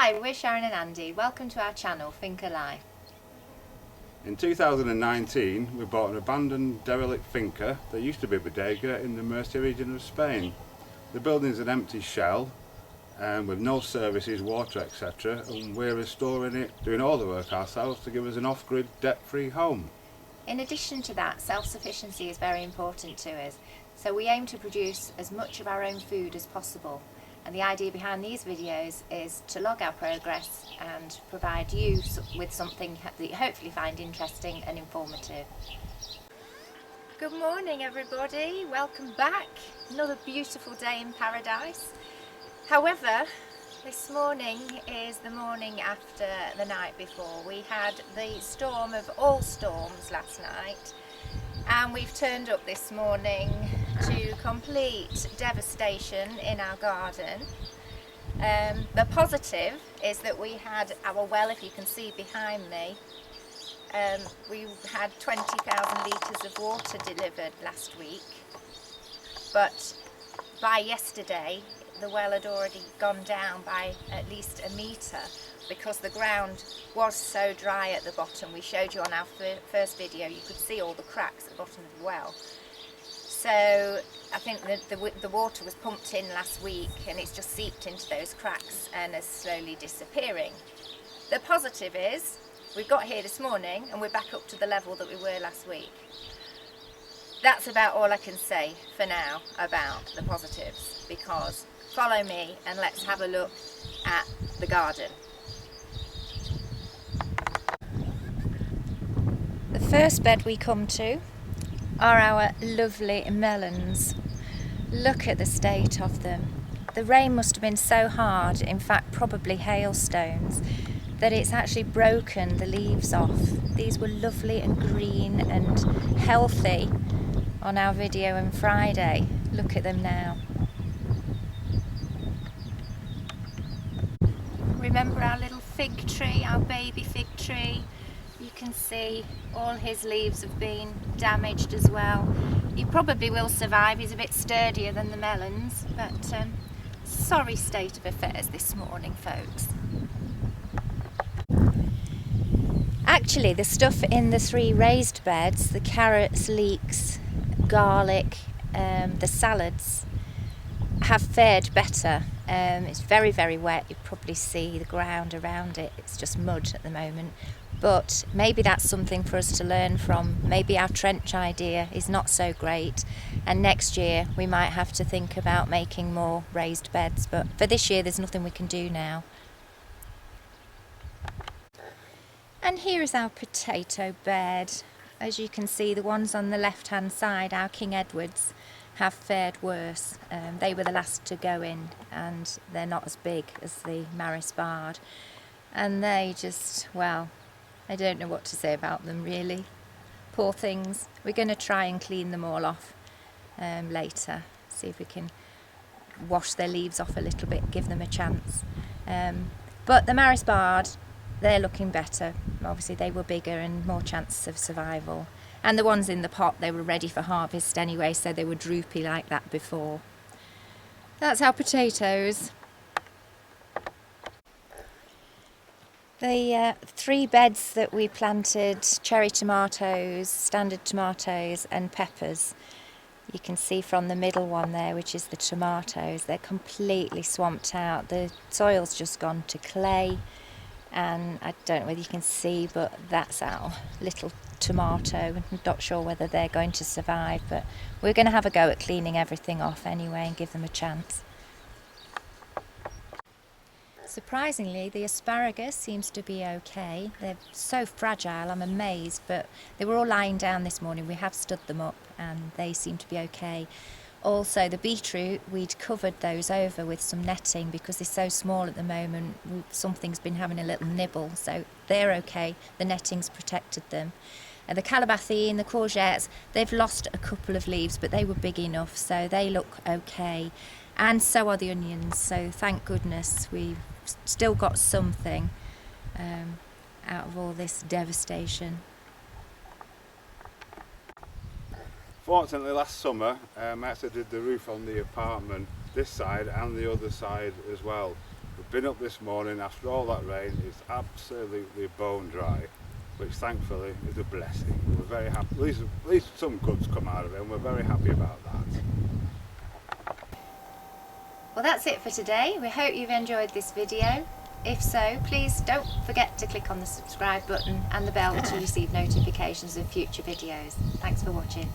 Hi, we're Sharon and Andy. Welcome to our channel, Finca Life. In 2019 we bought an abandoned derelict finca that used to be a bodega in the Murcia region of Spain. The building is an empty shell with no services, water etc, and we're restoring it, doing all the work ourselves to give us an off-grid debt-free home. In addition to that, self-sufficiency is very important to us, so we aim to produce as much of our own food as possible. And the idea behind these videos is to log our progress and provide you with something that you hopefully find interesting and informative. Good morning everybody, welcome back. Another beautiful day in paradise. However, this morning is the morning after the night before. We had the storm of all storms last night, and we've turned up this morning to complete devastation in our garden. The positive is that we had our well, if you can see behind me, we had 20,000 litres of water delivered last week, but by yesterday the well had already gone down by at least a metre because the ground was so dry at the bottom. We showed you on our first video, you could see all the cracks at the bottom of the well. So I think the water was pumped in last week and it's just seeped into those cracks and is slowly disappearing. The positive is we got here this morning and we're back up to the level that we were last week. That's about all I can say for now about the positives, because follow me and let's have a look at the garden. The first bed we come to are our lovely melons. Look at the state of them. The rain must have been so hard, in fact probably hailstones, that it's actually broken the leaves off. These were lovely and green and healthy on our video on Friday. Look at them now. Remember our little fig tree, our baby fig tree? You can see all his leaves have been damaged as well. He probably will survive, he's a bit sturdier than the melons, but sorry state of affairs this morning, folks. Actually, the stuff in the 3 raised beds, the carrots, leeks, garlic, the salads, have fared better. It's very, very wet. You probably see the ground around it. It's just mud at the moment. But maybe that's something for us to learn from. Maybe our trench idea is not so great, and next year we might have to think about making more raised beds. But for this year, there's nothing we can do now. And here is our potato bed. As you can see, the ones on the left-hand side, our King Edwards, have fared worse. They were the last to go in and they're not as big as the Maris Bard, and they just, well, I don't know what to say about them really. Poor things. We're going to try and clean them all off later, see if we can wash their leaves off a little bit, give them a chance. But the Maris Bard, they're looking better. Obviously they were bigger and more chances of survival. And the ones in the pot, they were ready for harvest anyway, so they were droopy like that before. That's our potatoes. The 3 beds that we planted, cherry tomatoes, standard tomatoes and peppers. You can see from the middle one there, which is the tomatoes, they're completely swamped out. The soil's just gone to clay. And I don't know whether you can see, but that's our little tomato. I'm not sure whether they're going to survive, but we're going to have a go at cleaning everything off anyway and give them a chance. Surprisingly, the asparagus seems to be okay. They're so fragile, I'm amazed, but they were all lying down this morning. We have stood them up and they seem to be okay. Also, the beetroot, we'd covered those over with some netting because they're so small at the moment. Something's been having a little nibble, so they're okay. The netting's protected them. And the calabathine, the courgettes, they've lost a couple of leaves, but they were big enough, so they look okay. And so are the onions, so thank goodness we've still got something out of all this devastation. Fortunately last summer I actually did the roof on the apartment, this side and the other side as well, We've been up this morning after all that rain. It's absolutely bone dry, which thankfully is a blessing. We're very happy. At least some good's come out of it, and we're very happy about that. Well, that's it for today. We hope you've enjoyed this video. If so, please don't forget to click on the subscribe button and the bell to receive notifications of future videos. Thanks for watching.